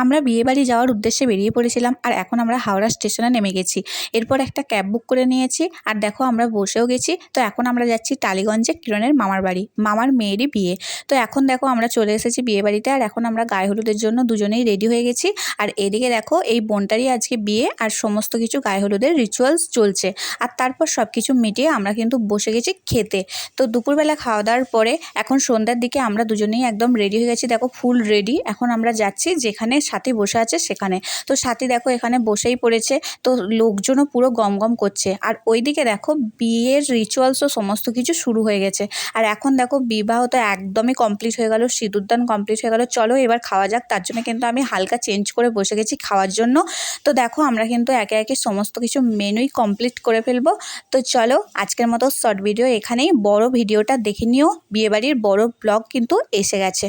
আমরা বিয়েবাড়ি যাওয়ার উদ্দেশ্যে বেরিয়ে পড়েছিলাম আর এখন আমরা হাওড়া স্টেশনে নেমে গেছি। এরপর একটা ক্যাব বুক করে নিয়েছি আর দেখো আমরা বসেও গেছি। তো এখন আমরা যাচ্ছি টালিগঞ্জে কিরণের মামার বাড়ি, মামার মেয়েরই বিয়ে। তো এখন দেখো আমরা চলে এসেছি বিয়ে বাড়িতে আর এখন আমরা গায়ে হলুদের জন্য দুজনেই রেডি হয়ে গেছি। আর এদিকে দেখো এই বোনটারই আজকে বিয়ে আর সমস্ত কিছু গায়ে হলুদের রিচুয়ালস চলছে। আর তারপর সব কিছু মিটিয়ে আমরা কিন্তু বসে গেছি খেতে। তো দুপুরবেলা খাওয়া দাওয়ার পরে এখন সন্ধ্যার দিকে আমরা দুজনেই একদম রেডি হয়ে গেছি, দেখো ফুল রেডি। এখন আমরা যাচ্ছি যেখানে সাথী বসে আছে সেখানে। তো সাথী দেখো এখানে বসেই পড়েছে, তো লোকজনও পুরো গমগম করছে। আর ওইদিকে দেখো বিয়ের রিচুয়ালসও সমস্ত কিছু শুরু হয়ে গেছে। আর এখন দেখো বিবাহ তো একদমই কমপ্লিট হয়ে গেল, সিঁদুরদান কমপ্লিট হয়ে গেল। চলো এবার খাওয়া যাক। তার জন্য কিন্তু আমি হালকা চেঞ্জ করে বসে গেছি খাওয়ার জন্য। তো দেখো আমরা কিন্তু একে একে সমস্ত কিছু মেনুই কমপ্লিট করে ফেলবো। তো চলো আজকের মতো শর্ট ভিডিও এখানেই, বড় ভিডিওটা দেখে নিও। বিয়েবাড়ির বড় ব্লগ কিন্তু এসে গেছে।